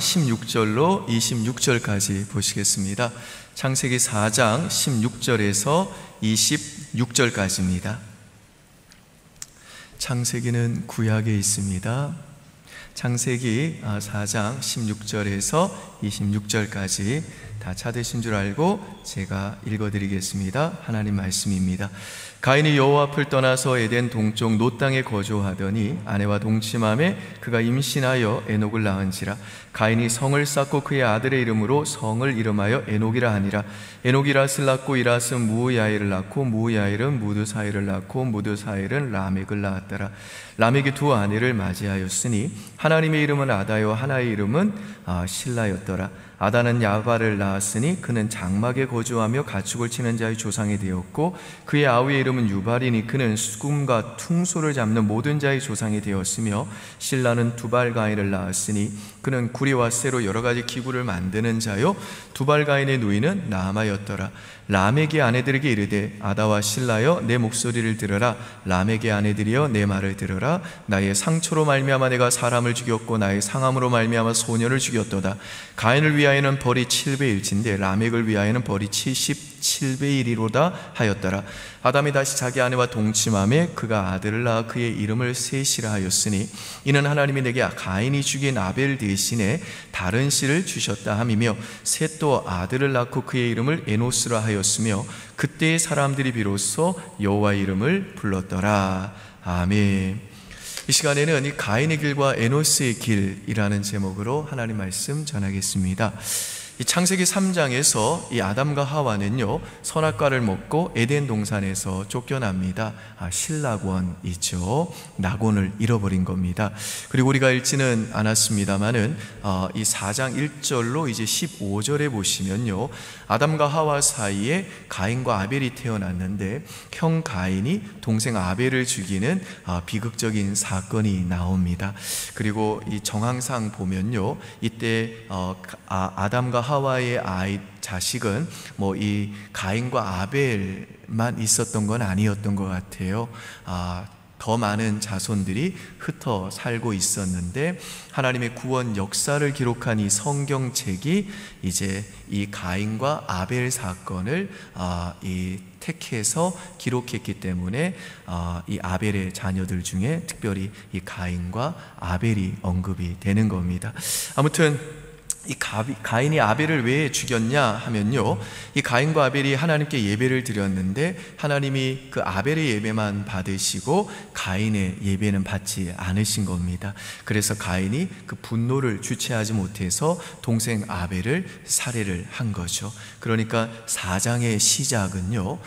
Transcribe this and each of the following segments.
16절로 26절까지 보시겠습니다. 창세기 4장 16절에서 26절까지입니다. 창세기는 구약에 있습니다. 창세기 4장 16절에서 26절까지 다 찾으신 줄 알고 제가 읽어드리겠습니다. 하나님 말씀입니다. 가인이 여호와 앞을 떠나서 에덴 동쪽 노 땅에 거주하더니 아내와 동침함에 그가 임신하여 에녹을 낳은지라. 가인이 성을 쌓고 그의 아들의 이름으로 성을 이름하여 에녹이라 하니라. 에녹이 이랏을 낳고 이랏은 무우야일을 낳고 무우야일은 무드사일을 낳고 무드사일은 라멕을 낳았더라. 라멕이 두 아내를 맞이하였으니 하나님의 이름은 아다요 하나의 이름은 실라였더라. 아다는 야발을 낳았으니 그는 장막에 거주하며 가축을 치는 자의 조상이 되었고 그의 아우의 이름은 유발이니 그는 수금과 퉁소를 잡는 모든 자의 조상이 되었으며 실라는 두발가인을 낳았으니 그는 구리와 쇠로 여러 가지 기구를 만드는 자요 두발가인의 누이는 나아마였더라. 라멕의 아내들에게 이르되 아다와 실라여 내 목소리를 들으라. 라멕의 아내들이여 내 말을 들으라. 나의 상처로 말미암아 내가 사람을 죽였고 나의 상함으로 말미암아 소년을 죽였도다. 가인을 위하여는 벌이 7배 1인데 라멕을 위하여는 벌이 77배 1이로다 하였더라. 아담이 다시 자기 아내와 동침함에 그가 아들을 낳아 그의 이름을 셋이라 하였으니 이는 하나님이 내게 가인이 죽인 아벨 대신에 다른 씨를 주셨다 함이며 셋도 아들을 낳고 그의 이름을 에노스라 하였으며 그때의 사람들이 비로소 여호와의 이름을 불렀더라. 아멘. 이 시간에는 이 가인의 길과 에노스의 길이라는 제목으로 하나님 말씀 전하겠습니다. 이 창세기 3장에서 이 아담과 하와는요 선악과를 먹고 에덴 동산에서 쫓겨납니다. 신락원이죠. 낙원을 잃어버린 겁니다. 그리고 우리가 읽지는 않았습니다만은 이 4장 1절로 이제 15절에 보시면요 아담과 하와 사이에 가인과 아벨이 태어났는데 형 가인이 동생 아벨을 죽이는 비극적인 사건이 나옵니다. 그리고 이 정황상 보면요 이때 아담과 하와의 자식은 뭐 이 가인과 아벨만 있었던 건 아니었던 것 같아요. 더 많은 자손들이 흩어 살고 있었는데 하나님의 구원 역사를 기록한 이 성경책이 이제 이 가인과 아벨 사건을 택해서 기록했기 때문에 이 아벨의 자녀들 중에 특별히 이 가인과 아벨이 언급이 되는 겁니다. 아무튼 이 가인이 아벨을 왜 죽였냐 하면요 이 가인과 아벨이 하나님께 예배를 드렸는데 하나님이 그 아벨의 예배만 받으시고 가인의 예배는 받지 않으신 겁니다. 그래서 가인이 그 분노를 주체하지 못해서 동생 아벨을 살해를 한 거죠. 그러니까 4장의 시작은요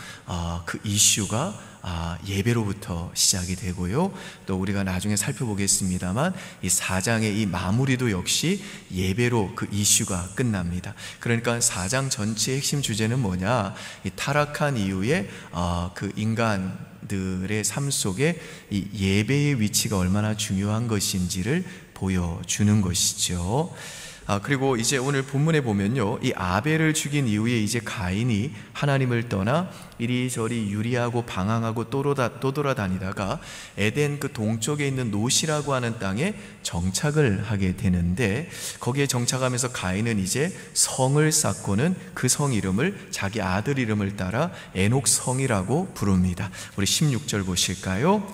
그 이슈가 예배로부터 시작이 되고요 또 우리가 나중에 살펴보겠습니다만 이 4장의 이 마무리도 역시 예배로 그 이슈가 끝납니다. 그러니까 4장 전체의 핵심 주제는 뭐냐, 이 타락한 이후에 그 인간들의 삶 속에 이 예배의 위치가 얼마나 중요한 것인지를 보여주는 것이죠. 그리고 이제 오늘 본문에 보면요 이 아벨을 죽인 이후에 이제 가인이 하나님을 떠나 이리저리 유리하고 방황하고 떠돌아다니다가 에덴 그 동쪽에 있는 노시라고 하는 땅에 정착을 하게 되는데 거기에 정착하면서 가인은 이제 성을 쌓고는 그 성 이름을 자기 아들 이름을 따라 에녹성이라고 부릅니다. 우리 16절 보실까요?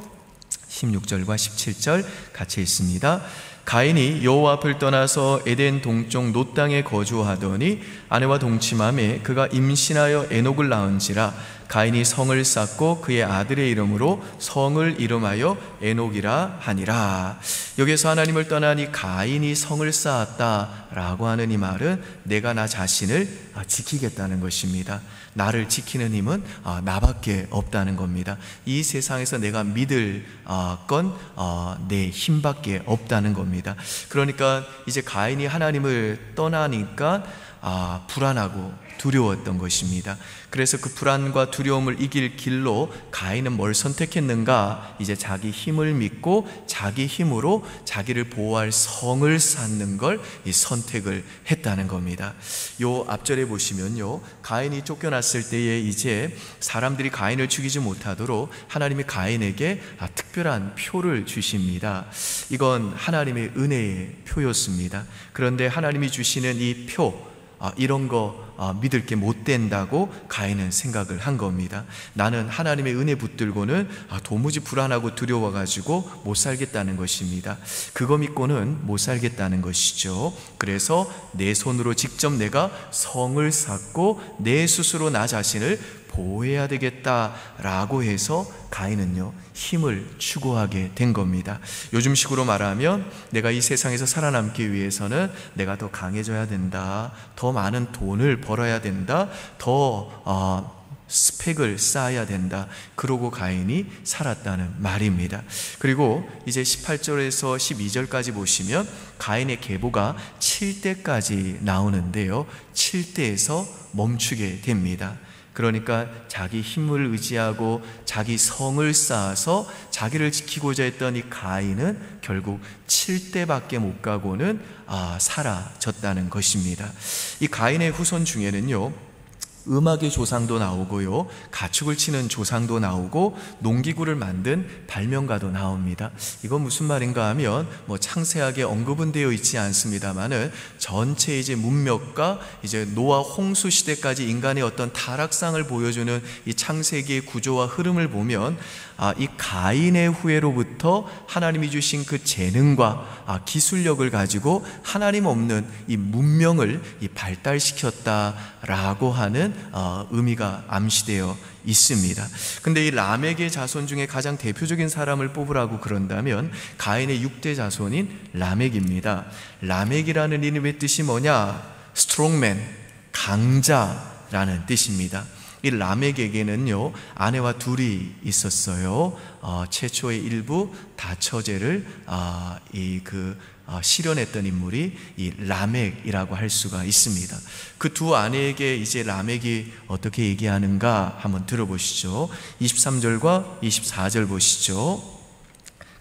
16절과 17절 같이 읽습니다. 가인이 여호와 앞을 떠나서 에덴 동쪽 노 땅에 거주하더니 아내와 동침함에 그가 임신하여 에녹을 낳은지라. 가인이 성을 쌓고 그의 아들의 이름으로 성을 이름하여 에녹이라 하니라. 여기서 하나님을 떠나니 가인이 성을 쌓았다라고 하는 이 말은 내가 나 자신을 지키겠다는 것입니다. 나를 지키는 힘은 나밖에 없다는 겁니다. 이 세상에서 내가 믿을 건 내 힘밖에 없다는 겁니다. 그러니까 이제 가인이 하나님을 떠나니까 불안하고 두려웠던 것입니다. 그래서 그 불안과 두려움을 이길 길로 가인은 뭘 선택했는가? 이제 자기 힘을 믿고 자기 힘으로 자기를 보호할 성을 쌓는 걸 이 선택을 했다는 겁니다. 요 앞절에 보시면요, 가인이 쫓겨났을 때에 이제 사람들이 가인을 죽이지 못하도록 하나님이 가인에게 특별한 표를 주십니다. 이건 하나님의 은혜의 표였습니다. 그런데 하나님이 주시는 이 표, 이런 거 믿을 게 못 된다고 가인은 생각을 한 겁니다. 나는 하나님의 은혜 붙들고는 도무지 불안하고 두려워가지고 못 살겠다는 것입니다. 그거 믿고는 못 살겠다는 것이죠. 그래서 내 손으로 직접 내가 성을 쌓고 내 스스로 나 자신을 보호해야 되겠다라고 해서 가인은요, 힘을 추구하게 된 겁니다. 요즘식으로 말하면 내가 이 세상에서 살아남기 위해서는 내가 더 강해져야 된다, 더 많은 돈을 벌어야 된다, 더 스펙을 쌓아야 된다, 그러고 가인이 살았다는 말입니다. 그리고 이제 18절에서 12절까지 보시면 가인의 계보가 7대까지 나오는데요, 7대에서 멈추게 됩니다. 그러니까 자기 힘을 의지하고 자기 성을 쌓아서 자기를 지키고자 했던 이 가인은 결국 7대밖에 못 가고는 사라졌다는 것입니다. 이 가인의 후손 중에는요, 음악의 조상도 나오고요, 가축을 치는 조상도 나오고 농기구를 만든 발명가도 나옵니다. 이건 무슨 말인가 하면 창세하게 언급은 되어 있지 않습니다만은 전체 이제 문명과 이제 노아 홍수 시대까지 인간의 어떤 타락상을 보여주는 이 창세기의 구조와 흐름을 보면 이 가인의 후예로부터 하나님이 주신 그 재능과 기술력을 가지고 하나님 없는 이 문명을 발달시켰다라고 하는 의미가 암시되어 있습니다. 근데 이 라멕의 자손 중에 가장 대표적인 사람을 뽑으라고 그런다면 가인의 6대 자손인 라멕입니다. 라멕이라는 이름의 뜻이 뭐냐? 스트롱맨, 강자라는 뜻입니다. 이 라멕에게는요, 아내와 둘이 있었어요. 최초의 일부 다처제를 실현했던 인물이 이 라멕이라고 할 수가 있습니다. 그 두 아내에게 이제 라멕이 어떻게 얘기하는가 한번 들어보시죠. 23절과 24절 보시죠.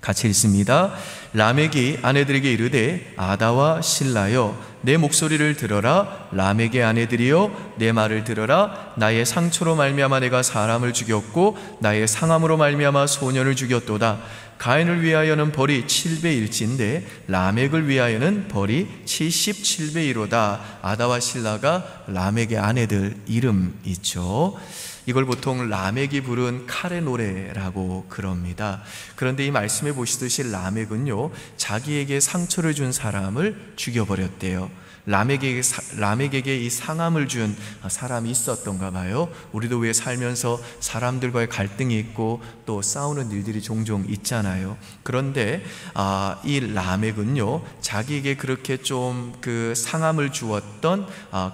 같이 읽습니다. 라멕이 아내들에게 이르되 아다와 실라여 내 목소리를 들어라. 라멕의 아내들이여 내 말을 들어라. 나의 상처로 말미암아 내가 사람을 죽였고 나의 상함으로 말미암아 소년을 죽였도다. 가인을 위하여는 벌이 7배일진데 라멕을 위하여는 벌이 77배이로다. 아다와 실라가 라멕의 아내들 이름이죠. 이걸 보통 라멕이 부른 칼의 노래라고 그럽니다. 그런데 이 말씀해 보시듯이 라멕은요, 자기에게 상처를 준 사람을 죽여버렸대요. 라멕에게 이 상함을 준 사람이 있었던가 봐요. 우리도 왜 살면서 사람들과의 갈등이 있고 또 싸우는 일들이 종종 있잖아요. 그런데 이 라멕은요, 자기에게 그렇게 좀 그 상함을 주었던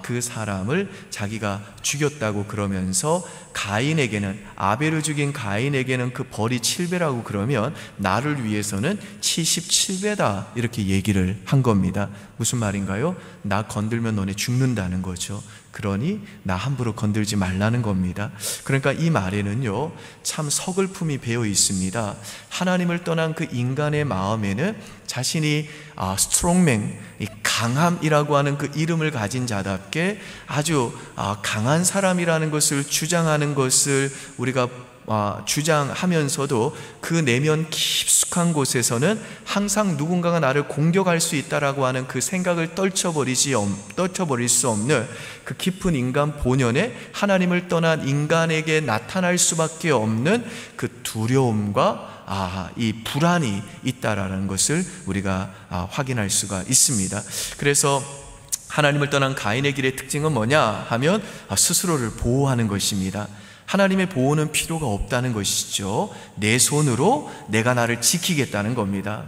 그 사람을 자기가 죽였다고 그러면서 가인에게는, 아벨을 죽인 가인에게는 그 벌이 7배라고 그러면 나를 위해서는 77배다 이렇게 얘기를 한 겁니다. 무슨 말인가요? 나 건들면 너네 죽는다는 거죠. 그러니 나 함부로 건들지 말라는 겁니다. 그러니까 이 말에는요, 참 서글픔이 배어 있습니다. 하나님을 떠난 그 인간의 마음에는 자신이 스트롱맨, 강함이라고 하는 그 이름을 가진 자답게 아주 강한 사람이라는 것을 주장하는 것을 우리가 주장하면서도 그 내면 깊숙한 곳에서는 항상 누군가가 나를 공격할 수 있다라고 하는 그 생각을 떨쳐버릴 수 없는 그 깊은 인간 본연에 하나님을 떠난 인간에게 나타날 수밖에 없는 그 두려움과 이 불안이 있다라는 것을 우리가 확인할 수가 있습니다. 그래서 하나님을 떠난 가인의 길의 특징은 뭐냐 하면 스스로를 보호하는 것입니다. 하나님의 보호는 필요가 없다는 것이죠. 내 손으로 내가 나를 지키겠다는 겁니다.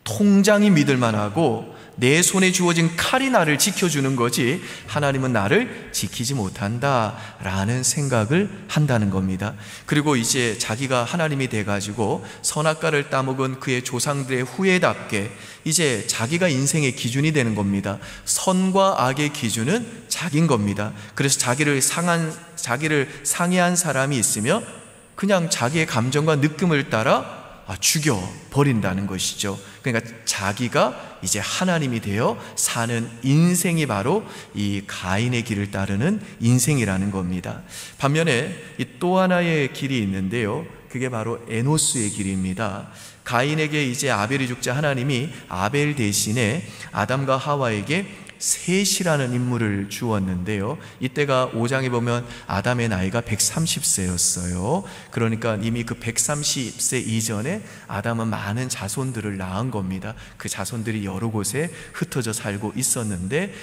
통장이 믿을 만하고 내 손에 주어진 칼이 나를 지켜주는 거지 하나님은 나를 지키지 못한다 라는 생각을 한다는 겁니다. 그리고 이제 자기가 하나님이 돼가지고 선악과를 따먹은 그의 조상들의 후예답게 이제 자기가 인생의 기준이 되는 겁니다. 선과 악의 기준은 자기인 겁니다. 그래서 자기를 상해한 사람이 있으면 그냥 자기의 감정과 느낌을 따라 죽여버린다는 것이죠. 그러니까 자기가 이제 하나님이 되어 사는 인생이 바로 이 가인의 길을 따르는 인생이라는 겁니다. 반면에 이 또 하나의 길이 있는데요, 그게 바로 에노스의 길입니다. 가인에게 이제 아벨이 죽자 하나님이 아벨 대신에 아담과 하와에게 셋이라는 인물을 주었는데요, 이때가 5장에 보면 아담의 나이가 130세였어요. 그러니까 이미 그 130세 이전에 아담은 많은 자손들을 낳은 겁니다. 그 자손들이 여러 곳에 흩어져 살고 있었는데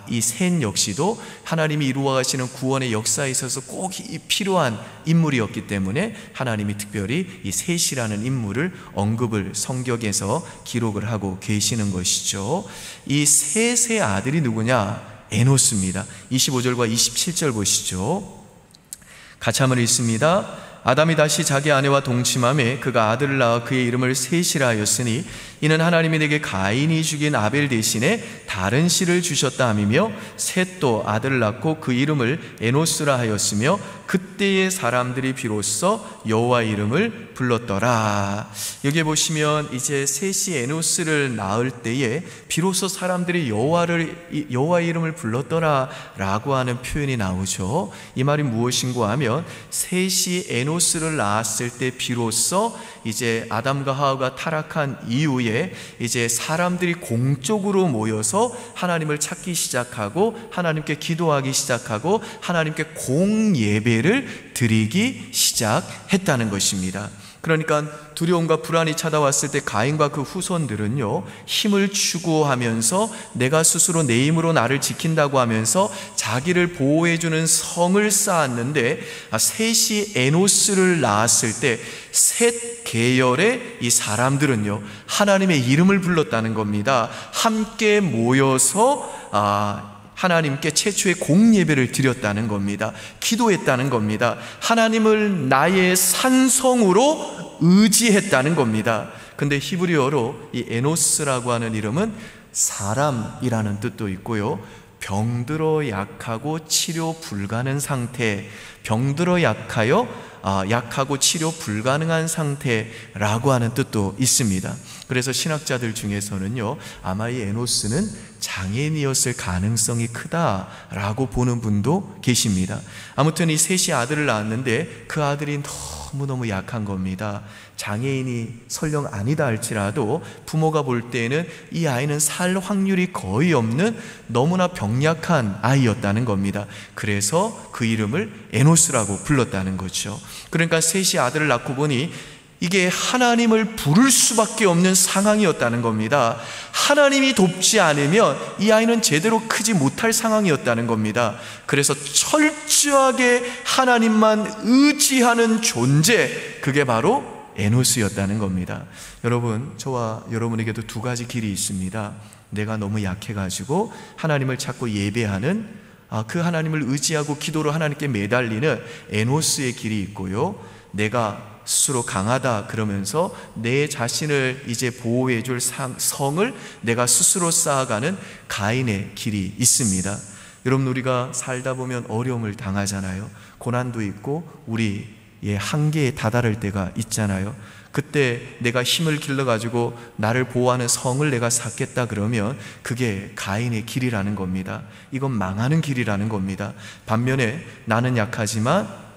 이 셋 역시도 하나님이 이루어 가시는 구원의 역사에 있어서 꼭 필요한 인물이었기 때문에 하나님이 특별히 이 셋이라는 인물을 언급을 성경에서 기록을 하고 계시는 것이죠. 이 셋의 아들이 누구냐? 에노스입니다. 25절과 27절 보시죠. 같이 한번 읽습니다. 아담이 다시 자기 아내와 동침하매 그가 아들을 낳아 그의 이름을 셋이라 하였으니 이는 하나님이 내게 가인이 죽인 아벨 대신에 다른 씨를 주셨다 함이며 셋도 아들을 낳고 그 이름을 에노스라 하였으며 그때의 사람들이 비로소 여호와 이름을 불렀더라. 여기 보시면 이제 셋이 에노스를 낳을 때에 비로소 사람들이 여호와 이름을 불렀더라 라고 하는 표현이 나오죠. 이 말이 무엇인가 하면 셋이 에노스를 낳았을 때 비로소 이제 아담과 하와가 타락한 이후에 이제 사람들이 공적으로 모여서 하나님을 찾기 시작하고 하나님께 기도하기 시작하고 하나님께 공예배를 드리기 시작했다는 것입니다. 그러니까 두려움과 불안이 찾아왔을 때 가인과 그 후손들은요, 힘을 추구하면서 내가 스스로 내 힘으로 나를 지킨다고 하면서 자기를 보호해주는 성을 쌓았는데 셋이 에노스를 낳았을 때 셋 계열의 이 사람들은요, 하나님의 이름을 불렀다는 겁니다. 함께 모여서 하나님께 최초의 공예배를 드렸다는 겁니다. 기도했다는 겁니다. 하나님을 나의 산성으로 의지했다는 겁니다. 근데 히브리어로 이 에노스라고 하는 이름은 사람이라는 뜻도 있고요, 병들어 약하고 치료 불가능한 상태, 병들어 약하고 치료 불가능한 상태라고 하는 뜻도 있습니다. 그래서 신학자들 중에서는요, 아마 이 에노스는 장애인이었을 가능성이 크다라고 보는 분도 계십니다. 아무튼 이 셋이 아들을 낳았는데 그 아들이 너무너무 약한 겁니다. 장애인이 설령 아니다 할지라도 부모가 볼 때에는 이 아이는 살 확률이 거의 없는 너무나 병약한 아이였다는 겁니다. 그래서 그 이름을 에노스라고 불렀다는 거죠. 그러니까 셋이 아들을 낳고 보니 이게 하나님을 부를 수밖에 없는 상황이었다는 겁니다. 하나님이 돕지 않으면 이 아이는 제대로 크지 못할 상황이었다는 겁니다. 그래서 철저하게 하나님만 의지하는 존재, 그게 바로 에노스였다는 겁니다. 여러분, 저와 여러분에게도 두 가지 길이 있습니다. 내가 너무 약해가지고 하나님을 찾고 예배하는, 그 하나님을 의지하고 기도로 하나님께 매달리는 에노스의 길이 있고요, 내가 스스로 강하다 그러면서 내 자신을 이제 보호해 줄 성을 내가 스스로 쌓아가는 가인의 길이 있습니다. 여러분, 우리가 살다 보면 어려움을 당하잖아요. 고난도 있고 우리의 한계에 다다를 때가 있잖아요. 그때 내가 힘을 길러가지고 나를 보호하는 성을 내가 쌓겠다 그러면 그게 가인의 길이라는 겁니다. 이건 망하는 길이라는 겁니다. 반면에 나는 약하지만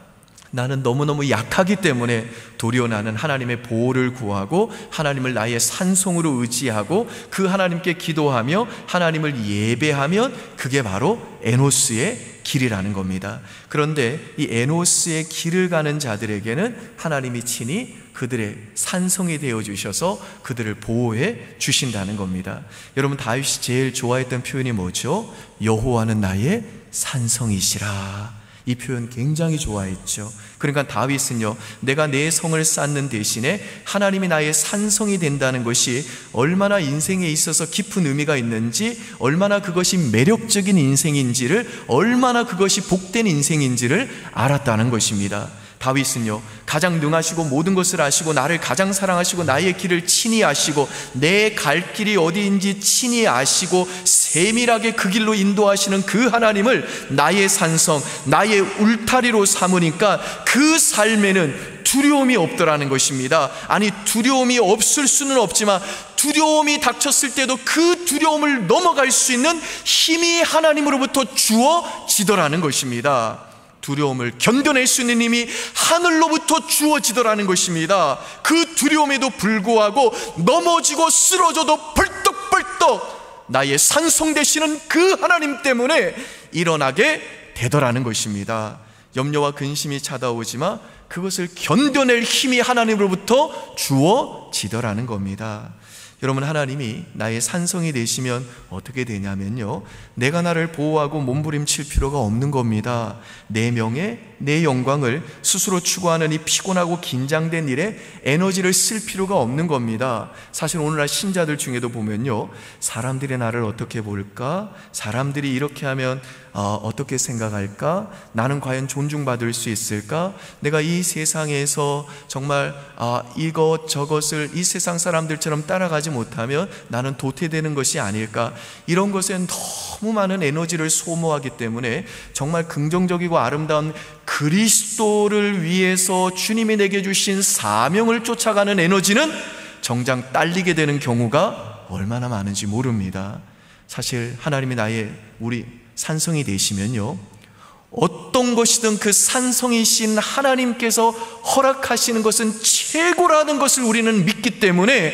나는 너무너무 약하기 때문에 도리어 나는 하나님의 보호를 구하고 하나님을 나의 산성으로 의지하고 그 하나님께 기도하며 하나님을 예배하면 그게 바로 에노스의 길이라는 겁니다. 그런데 이 에노스의 길을 가는 자들에게는 하나님이 친히 그들의 산성이 되어주셔서 그들을 보호해 주신다는 겁니다. 여러분, 다윗이 제일 좋아했던 표현이 뭐죠? 여호와는 나의 산성이시라. 이 표현 굉장히 좋아했죠. 그러니까 다윗은요, 내가 내 성을 쌓는 대신에 하나님이 나의 산성이 된다는 것이 얼마나 인생에 있어서 깊은 의미가 있는지, 얼마나 그것이 매력적인 인생인지를, 얼마나 그것이 복된 인생인지를 알았다는 것입니다. 다윗은요, 가장 능하시고 모든 것을 아시고 나를 가장 사랑하시고 나의 길을 친히 아시고 내 갈 길이 어디인지 친히 아시고 세밀하게 그 길로 인도하시는 그 하나님을 나의 산성, 나의 울타리로 삼으니까 그 삶에는 두려움이 없더라는 것입니다. 아니, 두려움이 없을 수는 없지만 두려움이 닥쳤을 때도 그 두려움을 넘어갈 수 있는 힘이 하나님으로부터 주어지더라는 것입니다. 두려움을 견뎌낼 수 있는 힘이 하늘로부터 주어지더라는 것입니다. 그 두려움에도 불구하고 넘어지고 쓰러져도 벌떡벌떡 나의 산성 되시는 그 하나님 때문에 일어나게 되더라는 것입니다. 염려와 근심이 찾아오지만 그것을 견뎌낼 힘이 하나님으로부터 주어지더라는 겁니다. 여러분, 하나님이 나의 산성이 되시면 어떻게 되냐면요, 내가 나를 보호하고 몸부림칠 필요가 없는 겁니다. 내 명예, 내 영광을 스스로 추구하는 이 피곤하고 긴장된 일에 에너지를 쓸 필요가 없는 겁니다. 사실 오늘날 신자들 중에도 보면요, 사람들이 나를 어떻게 볼까? 사람들이 이렇게 하면 어떻게 생각할까? 나는 과연 존중받을 수 있을까? 내가 이 세상에서 정말 이것저것을 이 세상 사람들처럼 따라가지 못하면 나는 도태되는 것이 아닐까? 이런 것에 너무 많은 에너지를 소모하기 때문에 정말 긍정적이고 아름다운 그리스도를 위해서 주님이 내게 주신 사명을 쫓아가는 에너지는 정작 딸리게 되는 경우가 얼마나 많은지 모릅니다. 사실 하나님이 우리 산성이 되시면요, 어떤 것이든 그 산성이신 하나님께서 허락하시는 것은 최고라는 것을 우리는 믿기 때문에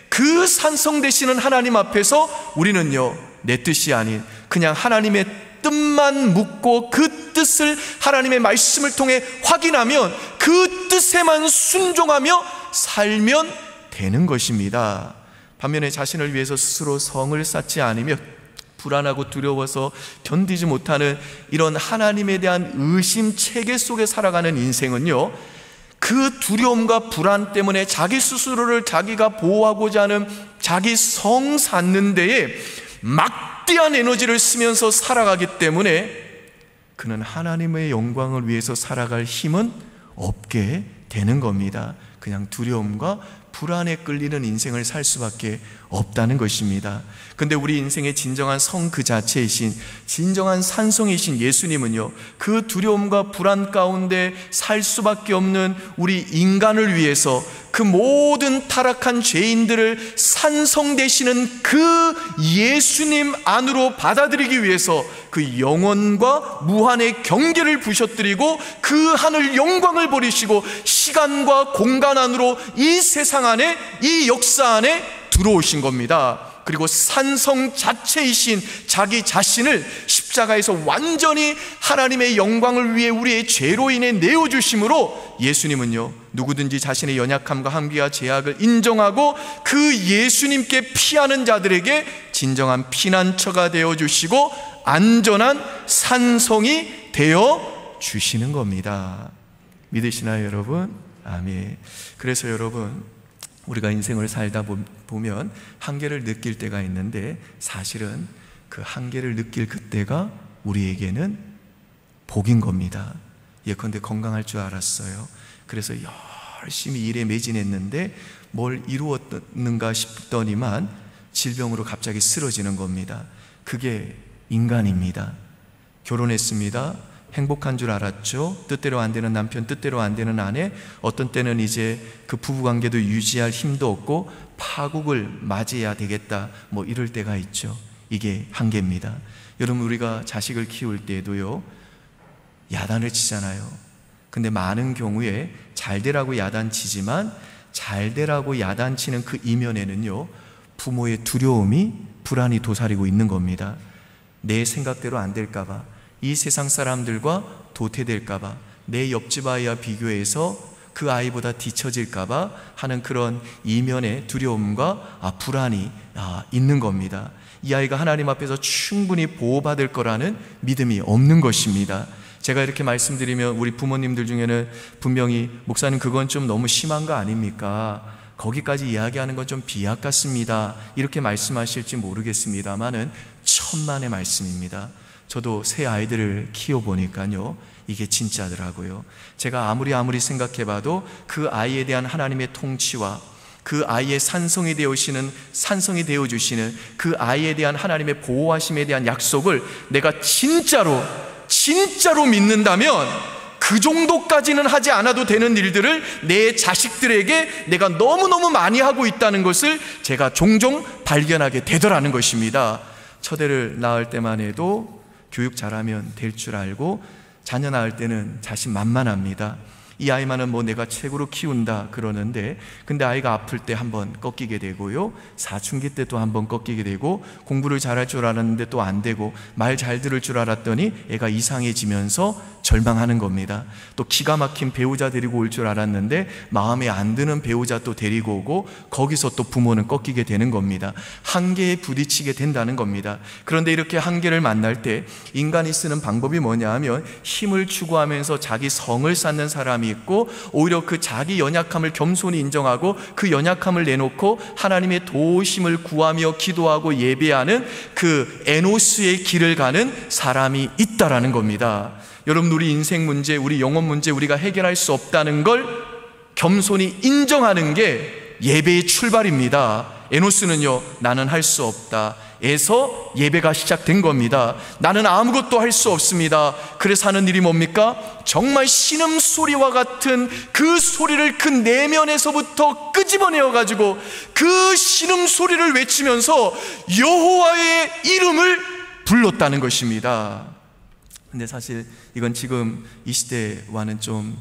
그 산성 되시는 하나님 앞에서 우리는요, 내 뜻이 아닌 그냥 하나님의 뜻만 묻고 그 뜻을 하나님의 말씀을 통해 확인하면 그 뜻에만 순종하며 살면 되는 것입니다. 반면에 자신을 위해서 스스로 성을 쌓지 않으며 불안하고 두려워서 견디지 못하는 이런 하나님에 대한 의심 체계 속에 살아가는 인생은요, 그 두려움과 불안 때문에 자기 스스로를 자기가 보호하고자 하는 자기 성 쌓는 데에 막대한 에너지를 쓰면서 살아가기 때문에 그는 하나님의 영광을 위해서 살아갈 힘은 없게 되는 겁니다. 그냥 두려움과 불안에 끌리는 인생을 살 수밖에 없다는 것입니다. 근데 우리 인생의 진정한 성 그 자체이신, 진정한 산성이신 예수님은요, 그 두려움과 불안 가운데 살 수밖에 없는 우리 인간을 위해서 그 모든 타락한 죄인들을 산성 되시는 그 예수님 안으로 받아들이기 위해서 그 영원과 무한의 경계를 부셔뜨리고 그 하늘 영광을 버리시고 시간과 공간 안으로 이 세상 안에, 이 역사 안에 들어오신 겁니다. 그리고 산성 자체이신 자기 자신을 십자가에서 완전히 하나님의 영광을 위해 우리의 죄로 인해 내어주심으로 예수님은요, 누구든지 자신의 연약함과 한계와 제약을 인정하고 그 예수님께 피하는 자들에게 진정한 피난처가 되어주시고 안전한 산성이 되어주시는 겁니다. 믿으시나요, 여러분? 아멘. 그래서 여러분, 우리가 인생을 살다 보면 한계를 느낄 때가 있는데 사실은 그 한계를 느낄 그때가 우리에게는 복인 겁니다. 예컨대 건강할 줄 알았어요. 그래서 열심히 일에 매진했는데 뭘 이루었는가 싶더니만 질병으로 갑자기 쓰러지는 겁니다. 그게 인간입니다. 결혼했습니다. 행복한 줄 알았죠. 뜻대로 안 되는 남편, 뜻대로 안 되는 아내, 어떤 때는 이제 그 부부관계도 유지할 힘도 없고 파국을 맞이해야 되겠다, 뭐 이럴 때가 있죠. 이게 한계입니다. 여러분, 우리가 자식을 키울 때에도요, 야단을 치잖아요. 근데 많은 경우에 잘 되라고 야단치지만 잘 되라고 야단치는 그 이면에는요, 부모의 두려움이, 불안이 도사리고 있는 겁니다. 내 생각대로 안 될까봐, 이 세상 사람들과 도태될까봐, 내 옆집 아이와 비교해서 그 아이보다 뒤처질까봐 하는 그런 이면의 두려움과 불안이 있는 겁니다. 이 아이가 하나님 앞에서 충분히 보호받을 거라는 믿음이 없는 것입니다. 제가 이렇게 말씀드리면 우리 부모님들 중에는 분명히 목사님 그건 좀 너무 심한 거 아닙니까? 거기까지 이야기하는 건 좀 비약 같습니다, 이렇게 말씀하실지 모르겠습니다만은 천만의 말씀입니다. 저도 새 아이들을 키워보니까요, 이게 진짜더라고요. 제가 아무리 생각해봐도 그 아이에 대한 하나님의 통치와 그 아이의 산성이 되어주시는 그 아이에 대한 하나님의 보호하심에 대한 약속을 내가 진짜로 믿는다면 그 정도까지는 하지 않아도 되는 일들을 내 자식들에게 내가 너무너무 많이 하고 있다는 것을 제가 종종 발견하게 되더라는 것입니다. 첫애를 낳을 때만 해도 교육 잘하면 될 줄 알고 자녀 낳을 때는 자신만만합니다. 이 아이만은 뭐 내가 최고로 키운다 그러는데, 근데 아이가 아플 때 한번 꺾이게 되고요, 사춘기 때 또 한번 꺾이게 되고, 공부를 잘할 줄 알았는데 또 안 되고, 말 잘 들을 줄 알았더니 애가 이상해지면서 절망하는 겁니다. 또 기가 막힌 배우자 데리고 올 줄 알았는데 마음에 안 드는 배우자 또 데리고 오고, 거기서 또 부모는 꺾이게 되는 겁니다. 한계에 부딪히게 된다는 겁니다. 그런데 이렇게 한계를 만날 때 인간이 쓰는 방법이 뭐냐 하면, 힘을 추구하면서 자기 성을 쌓는 사람이 있고, 오히려 그 자기 연약함을 겸손히 인정하고 그 연약함을 내놓고 하나님의 도우심을 구하며 기도하고 예배하는 그 에노스의 길을 가는 사람이 있다라는 겁니다. 여러분, 우리 인생 문제, 우리 영혼 문제 우리가 해결할 수 없다는 걸 겸손히 인정하는 게 예배의 출발입니다. 에노스는요, 나는 할 수 없다 에서 예배가 시작된 겁니다. 나는 아무것도 할 수 없습니다. 그래서 하는 일이 뭡니까? 정말 신음소리와 같은 그 소리를 그 내면에서부터 끄집어내어 가지고 그 신음소리를 외치면서 여호와의 이름을 불렀다는 것입니다. 근데 사실 이건 지금 이 시대와는 좀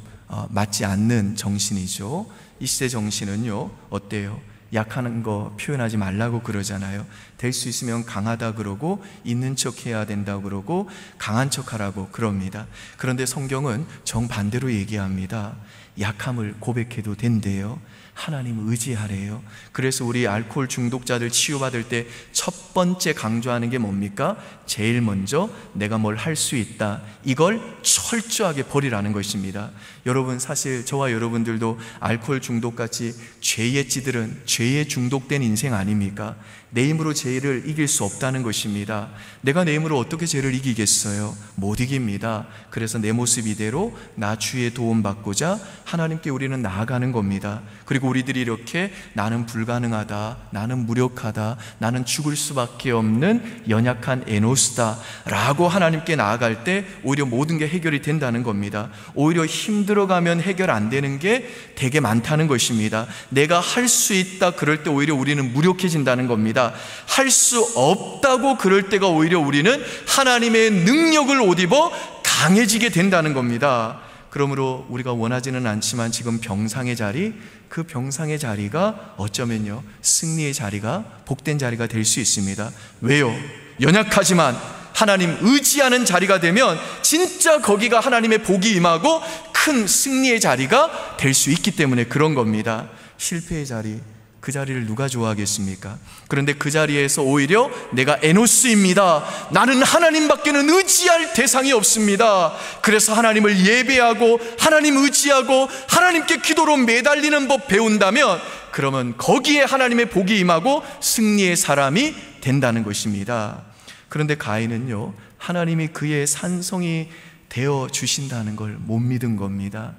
맞지 않는 정신이죠. 이 시대 정신은요, 어때요? 약한 거 표현하지 말라고 그러잖아요. 될 수 있으면 강하다 그러고, 있는 척 해야 된다고 그러고, 강한 척 하라고 그럽니다. 그런데 성경은 정반대로 얘기합니다. 약함을 고백해도 된대요. 하나님 의지하래요. 그래서 우리 알코올 중독자들 치유받을 때 첫 번째 강조하는 게 뭡니까? 제일 먼저 내가 뭘 할 수 있다, 이걸 철저하게 버리라는 것입니다. 여러분, 사실 저와 여러분들도 알코올 중독같이 죄에 찌들은, 죄에 중독된 인생 아닙니까? 내 힘으로 죄를 이길 수 없다는 것입니다. 내가 내 힘으로 어떻게 죄를 이기겠어요? 못 이깁니다. 그래서 내 모습 이대로 나 주의 도움 받고자 하나님께 우리는 나아가는 겁니다. 그리고 우리들이 이렇게 나는 불가능하다, 나는 무력하다, 나는 죽을 수밖에 없는 연약한 에노스다 라고 하나님께 나아갈 때 오히려 모든 게 해결이 된다는 겁니다. 오히려 힘들어가면 해결 안 되는 게 되게 많다는 것입니다. 내가 할 수 있다 그럴 때 오히려 우리는 무력해진다는 겁니다. 할 수 없다고 그럴 때가 오히려 우리는 하나님의 능력을 옷 입어 강해지게 된다는 겁니다. 그러므로 우리가 원하지는 않지만 지금 병상의 자리, 그 병상의 자리가 어쩌면요, 승리의 자리가, 복된 자리가 될 수 있습니다. 왜요? 연약하지만 하나님 의지하는 자리가 되면 진짜 거기가 하나님의 복이 임하고 큰 승리의 자리가 될 수 있기 때문에 그런 겁니다. 실패의 자리, 그 자리를 누가 좋아하겠습니까? 그런데 그 자리에서 오히려 내가 에노스입니다, 나는 하나님밖에는 의지할 대상이 없습니다, 그래서 하나님을 예배하고 하나님 의지하고 하나님께 기도로 매달리는 법 배운다면, 그러면 거기에 하나님의 복이 임하고 승리의 사람이 된다는 것입니다. 그런데 가인은요, 하나님이 그의 산성이 되어 주신다는 걸 못 믿은 겁니다.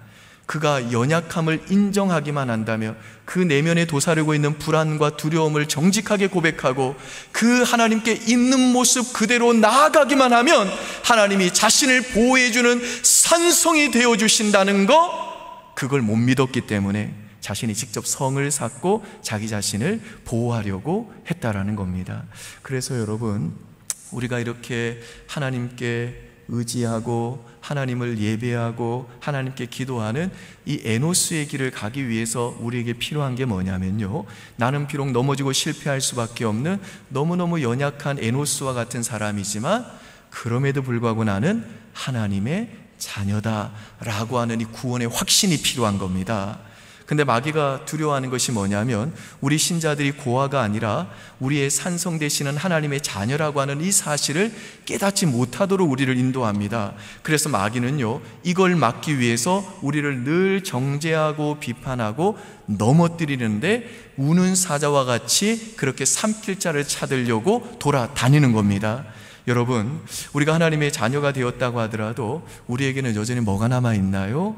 그가 연약함을 인정하기만 한다며 그 내면에 도사리고 있는 불안과 두려움을 정직하게 고백하고 그 하나님께 있는 모습 그대로 나아가기만 하면 하나님이 자신을 보호해주는 산성이 되어주신다는 거, 그걸 못 믿었기 때문에 자신이 직접 성을 쌓고 자기 자신을 보호하려고 했다라는 겁니다. 그래서 여러분, 우리가 이렇게 하나님께 의지하고 하나님을 예배하고 하나님께 기도하는 이 에노스의 길을 가기 위해서 우리에게 필요한 게 뭐냐면요, 나는 비록 넘어지고 실패할 수밖에 없는 너무너무 연약한 에노스와 같은 사람이지만 그럼에도 불구하고 나는 하나님의 자녀다 라고 하는 이 구원의 확신이 필요한 겁니다. 근데 마귀가 두려워하는 것이 뭐냐면 우리 신자들이 고아가 아니라 우리의 산성 되시는 하나님의 자녀라고 하는 이 사실을 깨닫지 못하도록 우리를 인도합니다. 그래서 마귀는요, 이걸 막기 위해서 우리를 늘 정죄하고 비판하고 넘어뜨리는데 우는 사자와 같이 그렇게 삼킬자를 찾으려고 돌아다니는 겁니다. 여러분, 우리가 하나님의 자녀가 되었다고 하더라도 우리에게는 여전히 뭐가 남아있나요?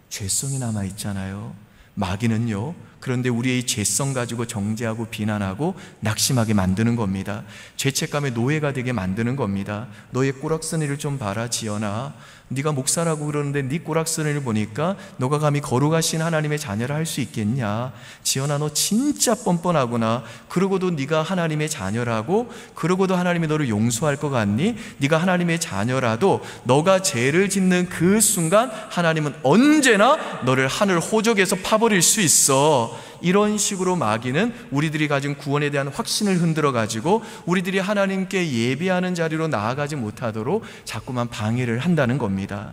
죄성이 남아있잖아요. 마귀는요, 그런데 우리의 죄성 가지고 정죄하고 비난하고 낙심하게 만드는 겁니다. 죄책감의 노예가 되게 만드는 겁니다. 너의 꼬락서니를 좀 봐라 지연아. 네가 목사라고 그러는데 네 꼬락서니를 보니까 너가 감히 거룩하신 하나님의 자녀를 할 수 있겠냐. 지연아, 너 진짜 뻔뻔하구나. 그러고도 네가 하나님의 자녀라고, 그러고도 하나님이 너를 용서할 것 같니? 네가 하나님의 자녀라도 너가 죄를 짓는 그 순간 하나님은 언제나 너를 하늘 호적에서 파버릴 수 있어. 이런 식으로 마귀는 우리들이 가진 구원에 대한 확신을 흔들어 가지고 우리들이 하나님께 예배하는 자리로 나아가지 못하도록 자꾸만 방해를 한다는 겁니다.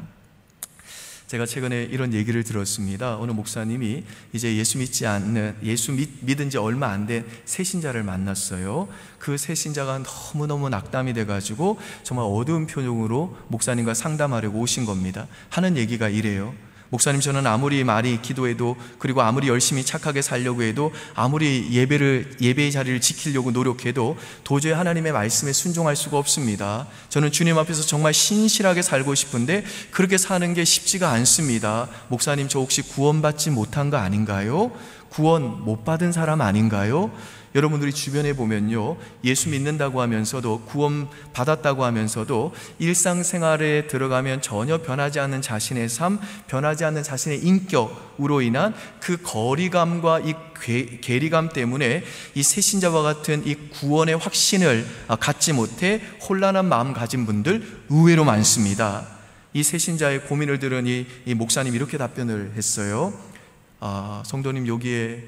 제가 최근에 이런 얘기를 들었습니다. 어느 목사님이 이제 예수 믿은 지 얼마 안 된 새신자를 만났어요. 그 새신자가 너무너무 낙담이 돼가지고 정말 어두운 표정으로 목사님과 상담하려고 오신 겁니다. 하는 얘기가 이래요. 목사님, 저는 아무리 많이 기도해도, 그리고 아무리 열심히 착하게 살려고 해도, 아무리 예배의 자리를 지키려고 노력해도 도저히 하나님의 말씀에 순종할 수가 없습니다. 저는 주님 앞에서 정말 신실하게 살고 싶은데 그렇게 사는 게 쉽지가 않습니다. 목사님, 저 혹시 구원받지 못한 거 아닌가요? 구원 못 받은 사람 아닌가요? 여러분들이 주변에 보면요, 예수 믿는다고 하면서도, 구원 받았다고 하면서도 일상생활에 들어가면 전혀 변하지 않는 자신의 삶, 변하지 않는 자신의 인격으로 인한 그 거리감과 이 괴리감 때문에 이 새신자와 같은 이 구원의 확신을 갖지 못해 혼란한 마음 가진 분들 의외로 많습니다. 이 새신자의 고민을 들으니 이 목사님 이렇게 답변을 했어요. 성도님, 여기에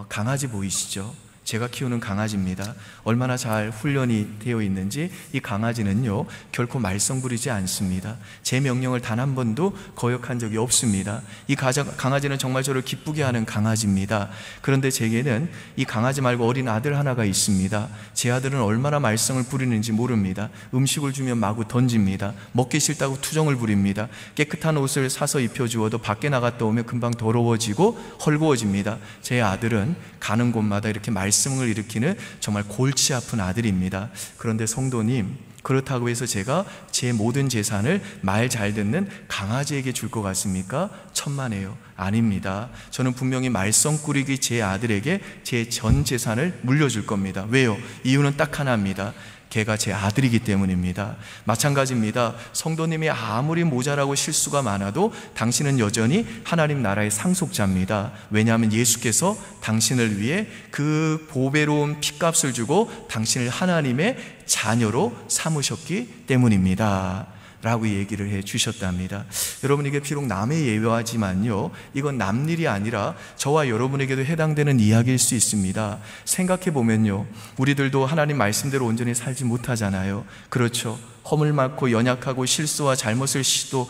강아지 보이시죠? 제가 키우는 강아지입니다. 얼마나 잘 훈련이 되어 있는지 이 강아지는요, 결코 말썽 부리지 않습니다. 제 명령을 단 한 번도 거역한 적이 없습니다. 이 강아지는 정말 저를 기쁘게 하는 강아지입니다. 그런데 제게는 이 강아지 말고 어린 아들 하나가 있습니다. 제 아들은 얼마나 말썽을 부리는지 모릅니다. 음식을 주면 마구 던집니다. 먹기 싫다고 투정을 부립니다. 깨끗한 옷을 사서 입혀주어도 밖에 나갔다 오면 금방 더러워지고 헐거워집니다. 제 아들은 가는 곳마다 이렇게 말썽을 일으키는 정말 골치 아픈 아들입니다. 그런데 성도님, 그렇다고 해서 제가 제 모든 재산을 말 잘 듣는 강아지에게 줄 것 같습니까? 천만에요. 아닙니다. 저는 분명히 말썽꾸리기 제 아들에게 제 전 재산을 물려줄 겁니다. 왜요? 이유는 딱 하나입니다. 걔가 제 아들이기 때문입니다. 마찬가지입니다. 성도님이 아무리 모자라고 실수가 많아도 당신은 여전히 하나님 나라의 상속자입니다. 왜냐하면 예수께서 당신을 위해 그 보배로운 핏값을 주고 당신을 하나님의 자녀로 삼으셨기 때문입니다 라고 얘기를 해 주셨답니다. 여러분, 이게 비록 남의 예화지만요, 이건 남 일이 아니라 저와 여러분에게도 해당되는 이야기일 수 있습니다. 생각해 보면요, 우리들도 하나님 말씀대로 온전히 살지 못하잖아요. 그렇죠? 허물 많고 연약하고 실수와 잘못을 시도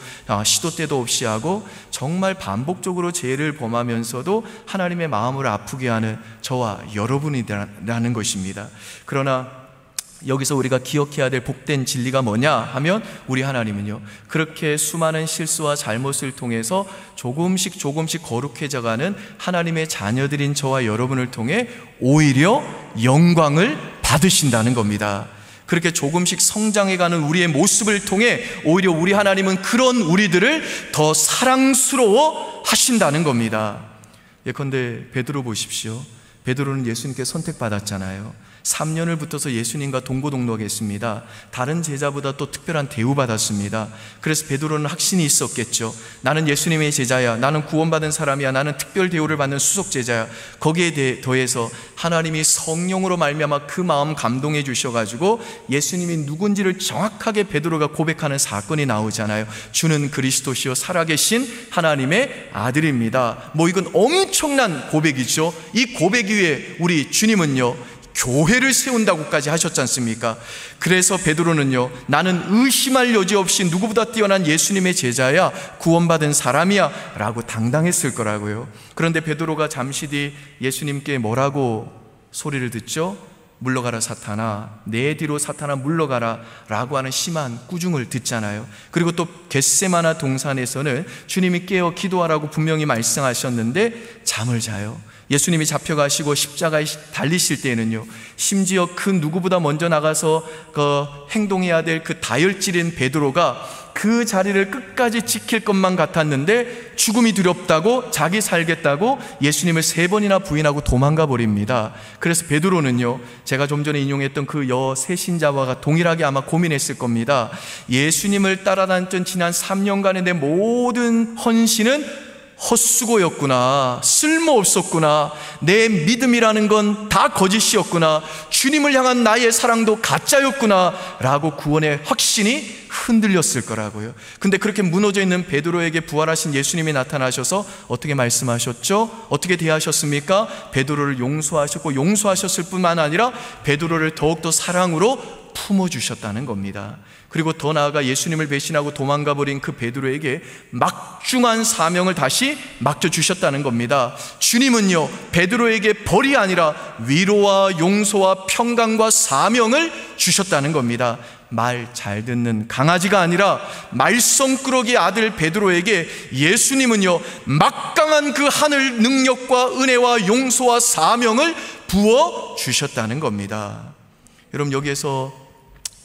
때도 없이 하고 정말 반복적으로 죄를 범하면서도 하나님의 마음을 아프게 하는 저와 여러분이라는 것입니다. 그러나 여기서 우리가 기억해야 될 복된 진리가 뭐냐 하면, 우리 하나님은요, 그렇게 수많은 실수와 잘못을 통해서 조금씩 거룩해져가는 하나님의 자녀들인 저와 여러분을 통해 오히려 영광을 받으신다는 겁니다. 그렇게 조금씩 성장해가는 우리의 모습을 통해 오히려 우리 하나님은 그런 우리들을 더 사랑스러워 하신다는 겁니다. 예컨대 베드로 보십시오. 베드로는 예수님께 선택받았잖아요. 3년을 붙어서 예수님과 동고동락했습니다. 다른 제자보다 또 특별한 대우받았습니다. 그래서 베드로는 확신이 있었겠죠. 나는 예수님의 제자야. 나는 구원받은 사람이야. 나는 특별 대우를 받는 수속 제자야. 거기에 더해서 하나님이 성령으로 말미암아 그 마음 감동해 주셔가지고 예수님이 누군지를 정확하게 베드로가 고백하는 사건이 나오잖아요. 주는 그리스도시요 살아계신 하나님의 아들입니다. 이건 엄청난 고백이죠. 이 고백 위에 우리 주님은요, 교회를 세운다고까지 하셨지 않습니까? 그래서 베드로는요, 나는 의심할 여지 없이 누구보다 뛰어난 예수님의 제자야, 구원받은 사람이야 라고 당당했을 거라고요. 그런데 베드로가 잠시 뒤 예수님께 뭐라고 소리를 듣죠? 물러가라 사탄아, 내 뒤로 사탄아 물러가라 라고 하는 심한 꾸중을 듣잖아요. 그리고 또 겟세마나 동산에서는 주님이 깨어 기도하라고 분명히 말씀하셨는데 잠을 자요. 예수님이 잡혀가시고 십자가에 달리실 때에는요, 심지어 그 누구보다 먼저 나가서 행동해야 될 그 다혈질인 베드로가 그 자리를 끝까지 지킬 것만 같았는데 죽음이 두렵다고, 자기 살겠다고 예수님을 3번이나 부인하고 도망가 버립니다. 그래서 베드로는요, 제가 좀 전에 인용했던 그 여세신자와 동일하게 아마 고민했을 겁니다. 예수님을 따라다녔던 지난 3년간의 내 모든 헌신은 헛수고였구나, 쓸모없었구나, 내 믿음이라는 건 다 거짓이었구나, 주님을 향한 나의 사랑도 가짜였구나 라고 구원의 확신이 흔들렸을 거라고요. 근데 그렇게 무너져 있는 베드로에게 부활하신 예수님이 나타나셔서 어떻게 말씀하셨죠? 어떻게 대하셨습니까? 베드로를 용서하셨고, 용서하셨을 뿐만 아니라 베드로를 더욱더 사랑으로 품어주셨다는 겁니다. 그리고 더 나아가 예수님을 배신하고 도망가 버린 그 베드로에게 막중한 사명을 다시 맡겨주셨다는 겁니다. 주님은요, 베드로에게 벌이 아니라 위로와 용서와 평강과 사명을 주셨다는 겁니다. 말 잘 듣는 강아지가 아니라 말썽꾸러기 아들 베드로에게 예수님은요, 막강한 그 하늘 능력과 은혜와 용서와 사명을 부어주셨다는 겁니다. 여러분, 여기에서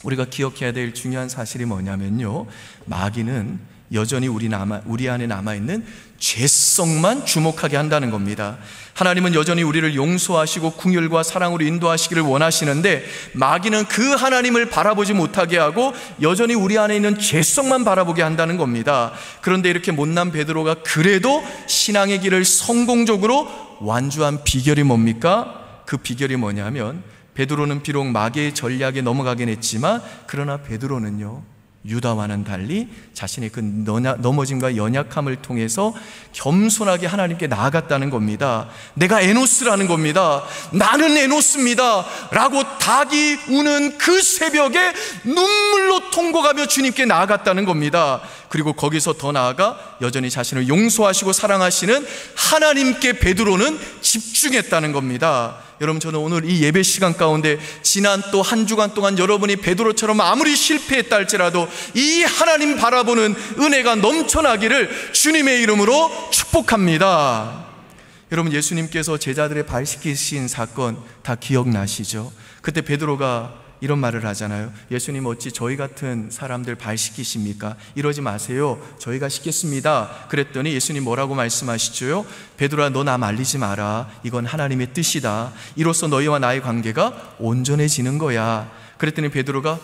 우리가 기억해야 될 중요한 사실이 뭐냐면요, 마귀는 여전히 우리 안에 남아있는 죄성만 주목하게 한다는 겁니다. 하나님은 여전히 우리를 용서하시고 긍휼과 사랑으로 인도하시기를 원하시는데, 마귀는 그 하나님을 바라보지 못하게 하고 여전히 우리 안에 있는 죄성만 바라보게 한다는 겁니다. 그런데 이렇게 못난 베드로가 그래도 신앙의 길을 성공적으로 완주한 비결이 뭡니까? 그 비결이 뭐냐면, 베드로는 비록 마귀의 전략에 넘어가긴 했지만, 그러나 베드로는요, 유다와는 달리 자신의 그 넘어짐과 연약함을 통해서 겸손하게 하나님께 나아갔다는 겁니다. 내가 에노스라는 겁니다. 나는 에노스입니다 라고 닭이 우는 그 새벽에 눈물로 통곡하며 주님께 나아갔다는 겁니다. 그리고 거기서 더 나아가 여전히 자신을 용서하시고 사랑하시는 하나님께 베드로는 집중했다는 겁니다. 여러분, 저는 오늘 이 예배 시간 가운데 지난 또 한 주간 동안 여러분이 베드로처럼 아무리 실패했다 할지라도 이 하나님 바라보는 은혜가 넘쳐나기를 주님의 이름으로 축복합니다. 여러분, 예수님께서 제자들의 발 씻기신 사건 다 기억나시죠? 그때 베드로가 이런 말을 하잖아요. 예수님, 어찌 저희 같은 사람들 발 씻기십니까? 이러지 마세요, 저희가 씻겠습니다. 그랬더니 예수님 뭐라고 말씀하시죠? 베드로야, 너 나 말리지 마라. 이건 하나님의 뜻이다. 이로써 너희와 나의 관계가 온전해지는 거야. 그랬더니 베드로가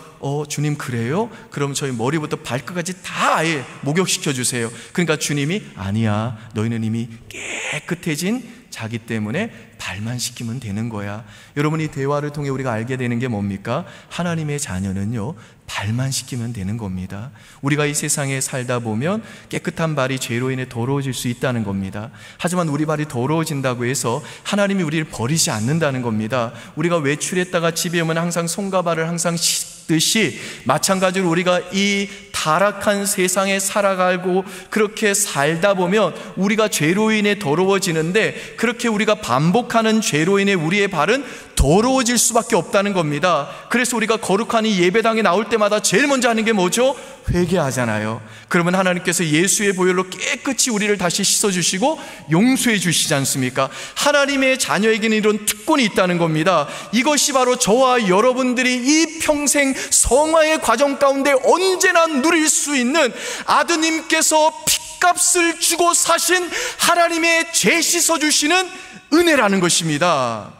주님 그래요? 그럼 저희 머리부터 발끝까지 다 아예 목욕시켜 주세요. 그러니까 주님이 아니야, 너희는 이미 깨끗해진 자기 때문에 발만 씻기면 되는 거야. 여러분, 이 대화를 통해 우리가 알게 되는 게 뭡니까? 하나님의 자녀는요, 발만 씻기면 되는 겁니다. 우리가 이 세상에 살다 보면 깨끗한 발이 죄로 인해 더러워질 수 있다는 겁니다. 하지만 우리 발이 더러워진다고 해서 하나님이 우리를 버리지 않는다는 겁니다. 우리가 외출했다가 집에 오면 항상 손과 발을 항상 씻듯이, 마찬가지로 우리가 이 타락한 세상에 살아가고 그렇게 살다 보면 우리가 죄로 인해 더러워지는데, 그렇게 우리가 반복하는 죄로 인해 우리의 발은 더러워질 수밖에 없다는 겁니다. 그래서 우리가 거룩한 이 예배당에 나올 때마다 제일 먼저 하는 게 뭐죠? 회개하잖아요. 그러면 하나님께서 예수의 보혈로 깨끗이 우리를 다시 씻어주시고 용서해 주시지 않습니까? 하나님의 자녀에게는 이런 특권이 있다는 겁니다. 이것이 바로 저와 여러분들이 이 평생 성화의 과정 가운데 언제나 누릴 수 있는, 아드님께서 핏값을 주고 사신 하나님의 죄 씻어주시는 은혜라는 것입니다.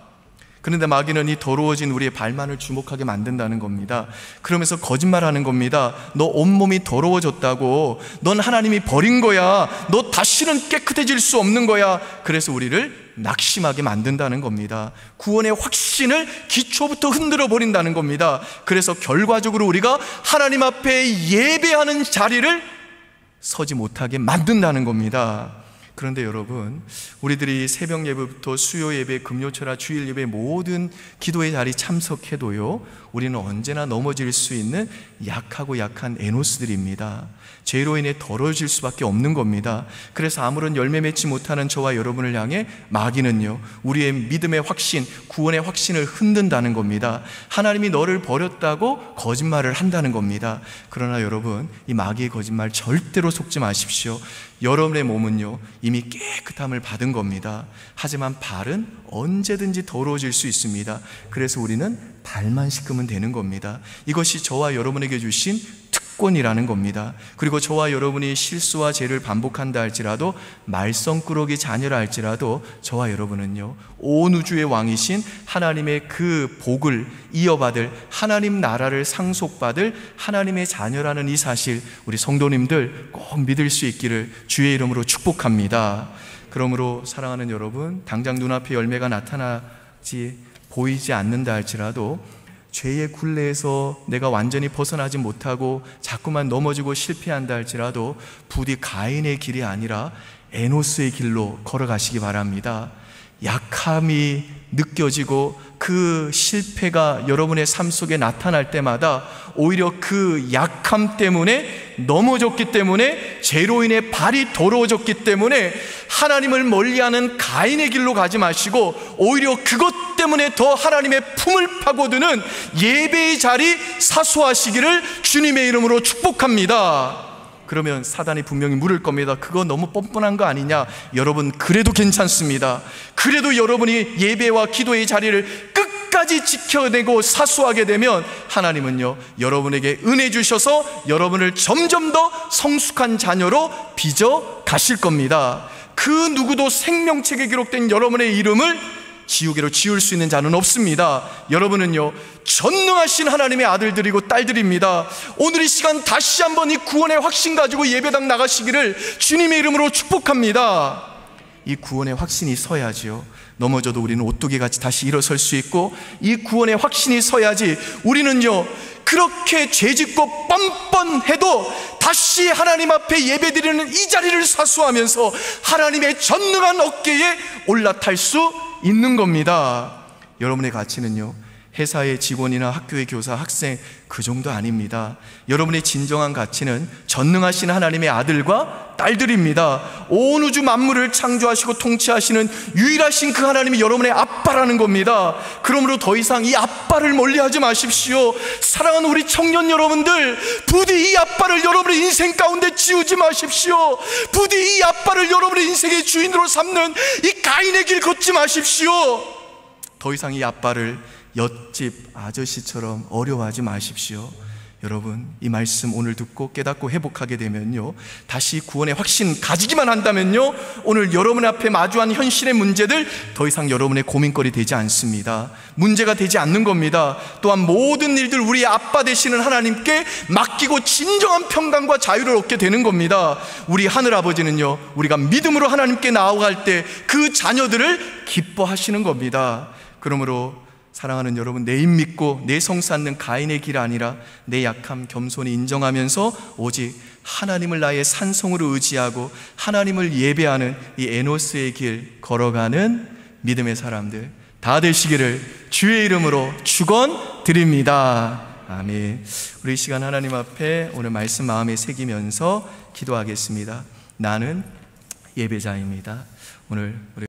그런데 마귀는 이 더러워진 우리의 발만을 주목하게 만든다는 겁니다. 그러면서 거짓말하는 겁니다. 너 온몸이 더러워졌다고, 넌 하나님이 버린 거야, 너 다시는 깨끗해질 수 없는 거야. 그래서 우리를 낙심하게 만든다는 겁니다. 구원의 확신을 기초부터 흔들어 버린다는 겁니다. 그래서 결과적으로 우리가 하나님 앞에 예배하는 자리를 서지 못하게 만든다는 겁니다. 그런데 여러분, 우리들이 새벽 예배부터 수요 예배, 금요철화, 주일 예배 모든 기도의 자리 참석해도요, 우리는 언제나 넘어질 수 있는 약하고 약한 에노스들입니다. 죄로 인해 더러워질 수밖에 없는 겁니다. 그래서 아무런 열매 맺지 못하는 저와 여러분을 향해 마귀는요, 우리의 믿음의 확신, 구원의 확신을 흔든다는 겁니다. 하나님이 너를 버렸다고 거짓말을 한다는 겁니다. 그러나 여러분, 이 마귀의 거짓말 절대로 속지 마십시오. 여러분의 몸은요, 이미 깨끗함을 받은 겁니다. 하지만 발은 언제든지 더러워질 수 있습니다. 그래서 우리는 발만 씻으면 되는 겁니다. 이것이 저와 여러분에게 주신 특권이라는 겁니다. 그리고 저와 여러분이 실수와 죄를 반복한다 할지라도, 말썽꾸러기 자녀라 할지라도, 저와 여러분은요, 온 우주의 왕이신 하나님의 그 복을 이어받을, 하나님 나라를 상속받을 하나님의 자녀라는 이 사실, 우리 성도님들 꼭 믿을 수 있기를 주의 이름으로 축복합니다. 그러므로 사랑하는 여러분, 당장 눈앞에 열매가 나타나지 보이지 않는다 할지라도, 죄의 굴레에서 내가 완전히 벗어나지 못하고 자꾸만 넘어지고 실패한다 할지라도 부디 가인의 길이 아니라 에노스의 길로 걸어가시기 바랍니다. 약함이 느껴지고 그 실패가 여러분의 삶 속에 나타날 때마다 오히려 그 약함 때문에, 넘어졌기 때문에, 죄로 인해 발이 더러워졌기 때문에 하나님을 멀리하는 가인의 길로 가지 마시고, 오히려 그것 때문에 더 하나님의 품을 파고드는 예배의 자리 사수하시기를 주님의 이름으로 축복합니다. 그러면 사단이 분명히 물을 겁니다. 그거 너무 뻔뻔한 거 아니냐? 여러분, 그래도 괜찮습니다. 그래도 여러분이 예배와 기도의 자리를 끝까지 지켜내고 사수하게 되면 하나님은요, 여러분에게 은혜 주셔서 여러분을 점점 더 성숙한 자녀로 빚어 가실 겁니다. 그 누구도 생명책에 기록된 여러분의 이름을 지우개로 지울 수 있는 자는 없습니다. 여러분은요, 전능하신 하나님의 아들들이고 딸들입니다. 오늘 이 시간 다시 한번 이 구원의 확신 가지고 예배당 나가시기를 주님의 이름으로 축복합니다. 이 구원의 확신이 서야지요, 넘어져도 우리는 오뚜기같이 다시 일어설 수 있고, 이 구원의 확신이 서야지 우리는요, 그렇게 죄짓고 뻔뻔해도 다시 하나님 앞에 예배드리는 이 자리를 사수하면서 하나님의 전능한 어깨에 올라탈 수 있는 겁니다. 여러분의 가치는요, 회사의 직원이나 학교의 교사, 학생 그 정도 아닙니다. 여러분의 진정한 가치는 전능하신 하나님의 아들과 딸들입니다. 온 우주 만물을 창조하시고 통치하시는 유일하신 그 하나님이 여러분의 아빠라는 겁니다. 그러므로 더 이상 이 아빠를 멀리하지 마십시오. 사랑하는 우리 청년 여러분들, 부디 이 아빠를 여러분의 인생 가운데 지우지 마십시오. 부디 이 아빠를 여러분의 인생의 주인으로 삼는 이 가인의 길 걷지 마십시오. 더 이상 이 아빠를 옆집 아저씨처럼 어려워하지 마십시오. 여러분, 이 말씀 오늘 듣고 깨닫고 회복하게 되면요, 다시 구원의 확신 가지기만 한다면요, 오늘 여러분 앞에 마주한 현실의 문제들 더 이상 여러분의 고민거리 되지 않습니다. 문제가 되지 않는 겁니다. 또한 모든 일들 우리의 아빠 되시는 하나님께 맡기고 진정한 평강과 자유를 얻게 되는 겁니다. 우리 하늘아버지는요, 우리가 믿음으로 하나님께 나아갈 때 그 자녀들을 기뻐하시는 겁니다. 그러므로 사랑하는 여러분, 내 입 믿고 내 성 쌓는 가인의 길 아니라 내 약함 겸손히 인정하면서 오직 하나님을 나의 산성으로 의지하고 하나님을 예배하는 이 에노스의 길 걸어가는 믿음의 사람들 다 되시기를 주의 이름으로 축원드립니다. 아멘. 우리 이 시간 하나님 앞에 오늘 말씀 마음에 새기면서 기도하겠습니다. 나는 예배자입니다. 오늘 우리